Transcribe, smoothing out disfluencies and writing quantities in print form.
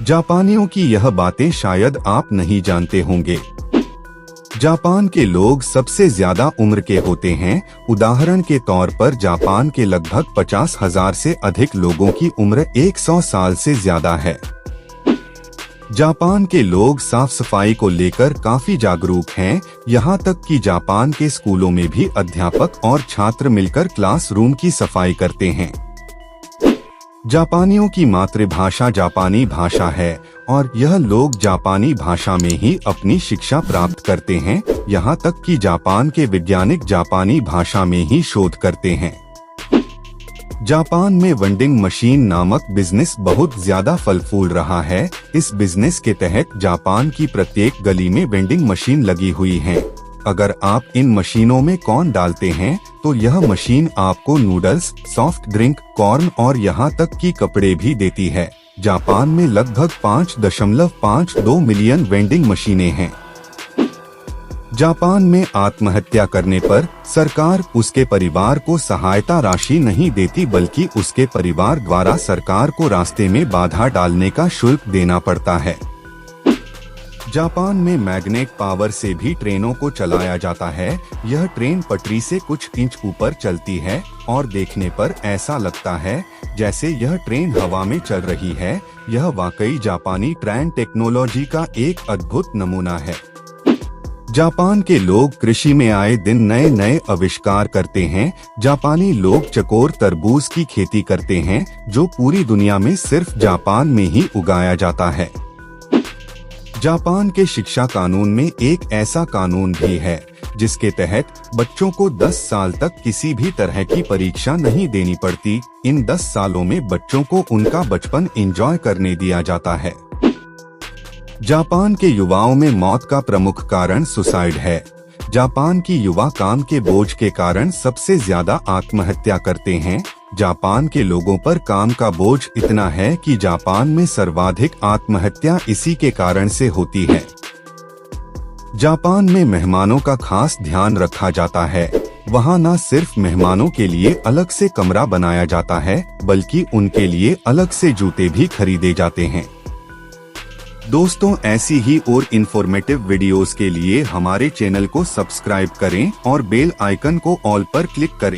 जापानियों की यह बातें शायद आप नहीं जानते होंगे। जापान के लोग सबसे ज्यादा उम्र के होते हैं। उदाहरण के तौर पर जापान के लगभग 50,000 से अधिक लोगों की उम्र 100 साल से ज्यादा है। जापान के लोग साफ सफाई को लेकर काफी जागरूक हैं, यहाँ तक कि जापान के स्कूलों में भी अध्यापक और छात्र मिलकर क्लासरूम की सफाई करते हैं। जापानियों की मातृभाषा जापानी भाषा है और यह लोग जापानी भाषा में ही अपनी शिक्षा प्राप्त करते हैं, यहाँ तक कि जापान के वैज्ञानिक जापानी भाषा में ही शोध करते हैं। जापान में वेंडिंग मशीन नामक बिजनेस बहुत ज्यादा फल फूल रहा है। इस बिजनेस के तहत जापान की प्रत्येक गली में वेंडिंग मशीन लगी हुई है। अगर आप इन मशीनों में कॉर्न डालते हैं तो यह मशीन आपको नूडल्स, सॉफ्ट ड्रिंक, कॉर्न और यहाँ तक कि कपड़े भी देती है। जापान में लगभग 5.52 मिलियन वेंडिंग मशीनें हैं। जापान में आत्महत्या करने पर सरकार उसके परिवार को सहायता राशि नहीं देती, बल्कि उसके परिवार द्वारा सरकार को रास्ते में बाधा डालने का शुल्क देना पड़ता है। जापान में मैग्नेट पावर से भी ट्रेनों को चलाया जाता है। यह ट्रेन पटरी से कुछ इंच ऊपर चलती है और देखने पर ऐसा लगता है जैसे यह ट्रेन हवा में चल रही है। यह वाकई जापानी ट्रेन टेक्नोलॉजी का एक अद्भुत नमूना है। जापान के लोग कृषि में आए दिन नए नए आविष्कार करते हैं। जापानी लोग चकोर तरबूज की खेती करते हैं, जो पूरी दुनिया में सिर्फ जापान में ही उगाया जाता है। जापान के शिक्षा कानून में एक ऐसा कानून भी है जिसके तहत बच्चों को 10 साल तक किसी भी तरह की परीक्षा नहीं देनी पड़ती। इन 10 सालों में बच्चों को उनका बचपन एंजॉय करने दिया जाता है। जापान के युवाओं में मौत का प्रमुख कारण सुसाइड है। जापान की युवा काम के बोझ के कारण सबसे ज्यादा आत्महत्या करते हैं। जापान के लोगों पर काम का बोझ इतना है कि जापान में सर्वाधिक आत्महत्या इसी के कारण से होती है। जापान में मेहमानों का खास ध्यान रखा जाता है। वहाँ न सिर्फ मेहमानों के लिए अलग से कमरा बनाया जाता है, बल्कि उनके लिए अलग से जूते भी खरीदे जाते हैं। दोस्तों, ऐसी ही और इन्फॉर्मेटिव वीडियोस के लिए हमारे चैनल को सब्सक्राइब करें और बेल आइकन को ऑल पर क्लिक करें।